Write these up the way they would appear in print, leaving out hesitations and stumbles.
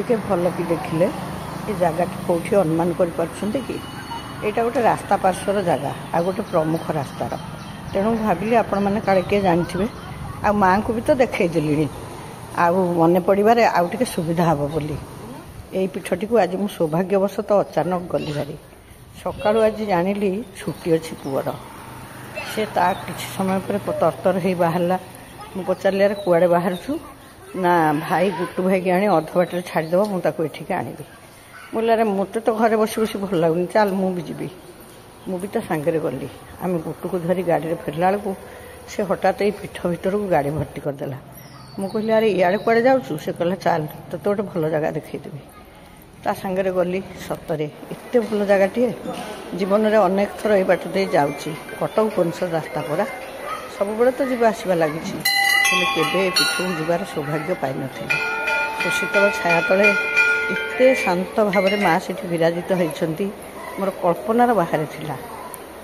टिके भल कि देखिले ये जगह कौटी अनुमान कर कि यहाँ गोटे रास्ता पार्श्वर जगह आ गोटे प्रमुख रास्तार तेणु भाविली आपण मैंने काले किए जानते आ माँ को भी तो देखईदेली मन पड़े आउ टे सुविधा हम बोली यही पीठटी को आज मुझे सौभाग्यवशत अचानक गली भारी सका आज जानिली छुट्टी अच्छी पुअर से किसी समय पर तरतर हो बाहर मुझे पचारे कुआड़े बाहर छु ना भाई गुटू भाई की आनी अध बाटर छाड़देव मुझे आनबी बोले मत तो घरे बस बस भल लगुनि चल मुझे तो सांगे गली आम गुटू को धरी गाड़ी फेरला बेलू से हठात ये पीठ भर को गाड़ी भर्ती करदेला मुझे कहली अरे इे कड़े जाऊँ से कहला चल तो गोटे भल जगह देखईदेवी ता सांगे गली सतरे एत भल जगह जीवन में अनेक थर ये बाट दे जाऊँगी कटक भुवनेश्वर रास्ता पड़ा सब बड़े तो जीवा आसवा लगी केवे पीठ को जीवार सौभाग्य पाई न तो शीतल छाया तले एत शांत भाव में माँ से विराजित होती मोर कल्पनार बाहर था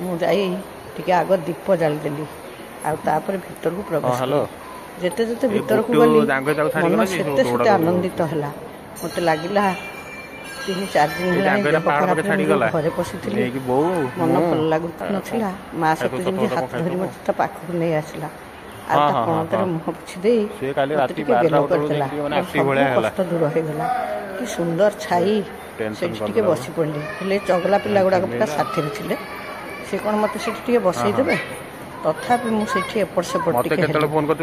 मुझे आग दीप जालीदेली आपर भीतर को प्रवेश जेते जेते भीतर को गली मन से आनंदित है मत लगला 3-4 दिन घरे पशि मन भल लगु ना माँ सहित जमी हाथ धरी मत पाखक नहीं आसला पणतर मुह पोछि दे बेल करदेला कष्ट दूर होगला कि सुंदर छाई से बसी पड़ली हेले चगला पिला गुड़ाक पूरा साथी थे से कौन मत से बसईदे तथापि मुझे एपट सेपट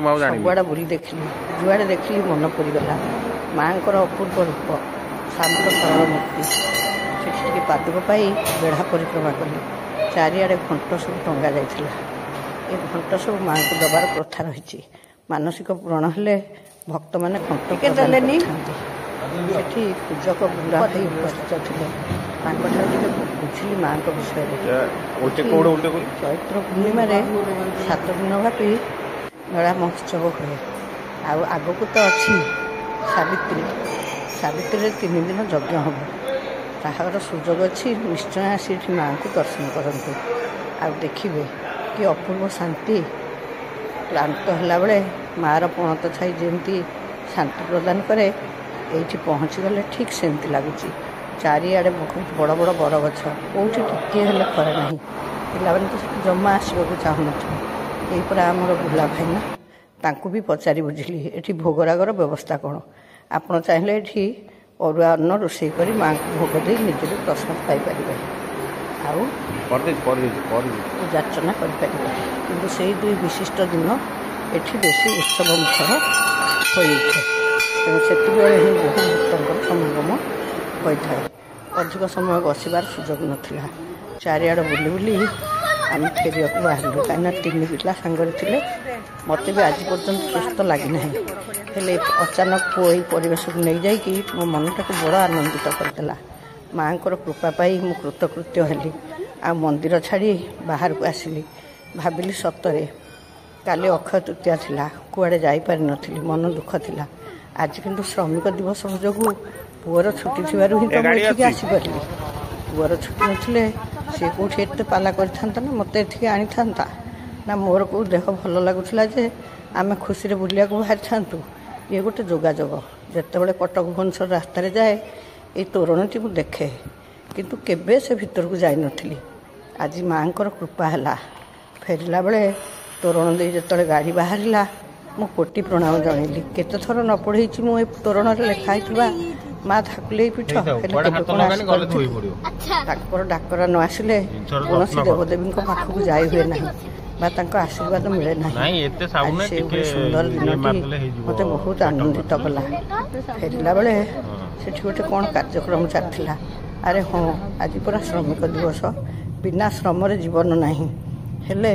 सबुआड़े बुली देखली जुआड़े देखली मन पूरीगला माँ अपूर्व रूप शांत सरल मूर्ति से पादुक पाई बेढ़ा परिक्रमा कली चारिआडे घंट सब टंगा जाइथिला ये घंट सब माँ को दबार प्रथा रही मानसिक पूरण हेले भक्त मैंने घंट देलेनी सेठी पूजक बुढ़ा भाई उपस्थित थे बुझिली माँ विषय चैत्र पूर्णिम 7 दिन व्यापी मेला महोत्सव हुए आगक तो अच्छी सावित्री 3 दिन यज्ञ हम ताहार सुजोग अच्छी निश्चय आसी माँ को दर्शन करते आ देखिए कि अपूर्व शांति क्लांत होला बेले मार पणत छाई जमी शांति प्रदान करे ये पहुँची गले ठीक सेमती लगुच चारिआडे बहुत बड़ बड़ बड़ गछ कौटी टिके हेल्ले खरे ना पिलाने तो जमा आसवाक चाहून यही पर आमर बुला भाईना तांकु भी पचारि बुझिली ये भोगरागर व्यवस्था कौन आपड़ चाहिए ये अरुआ अन्न रोषे कर माँ को भोग दे निजे प्रसाद पाइपर पूजार्चना करें से 2 विशिष्ट दिन ये बेसी उत्सव मुखर हो तेणु से बहुत भक्तों समागम होता है अधिक समय बसबार सुजोग नाला चारिआड बुली बुली आम फेरिया को बाहर कहीं 3 पिला सांगे थे मत भी आज पर्यटन सुस्थ लगना हेले अचानक पुओ परिवेश को नहीं जाकि मो मनटा को बड़ आनंदित करदेला माँ कृपा पाई मु कृतकृत्य हेली आ मंदिर छाड़ी बाहर को आसिली भाविली सतरे काली अक्षय तृतीया थिला कुआड़े जापारि नथिली मन दुख थिला आज किंतु श्रमिक दिवस जो पुअर छुट्टी थी तो आसीपारि पुअर छुट्टी नथिले सी कौटी एत पाला करता ना मत ये आनी था ना मोर को देह भल लगुला जे आम खुशी बुलिया बाहरी था ये गोटे जोगाजोग जिते बड़े कटक भुवनेश्वर रास्त जाए ये तोरणटी मुझे देखे किंतु केबे से भीतर को जाई नथिली आज माँ कृपा है फेरला बेले तोरण दे जो गाड़ी बाहर मु कोटि प्रणाम जनइली केते थर न पढ़े मुझे तोरण लिखाई माँ थाकुले पीठ डाकरा न आसिले कौन देवदेवी पाखक जाई हुए ना आशीर्वाद मिले ना सुंदर दिन मत बहुत आनंदित कला फेरला बेले से गोटे कौन कार्यक्रम चलता अरे हाँ आज पूरा श्रमिक दिवस बिना श्रम जीवन ना हेले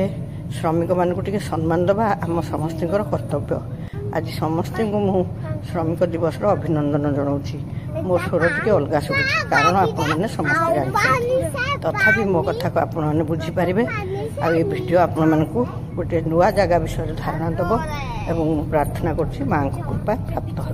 श्रमिक मान को सम्मान देवा आम समस्त कर्तव्य आज समस्त को मु श्रमिक दिवस अभिनंदन जनाऊँगी मो स्वर टी अलग शुभुच्छी कारण आपण समस्त जानते तथापि मो कथा को आपण मैंने बुझीपारे आ भिडियो आपण मानक गोटे नुआ जगह विषय धारणा देव एवं प्रार्थना करुँची माँ को कृपा प्राप्त हो।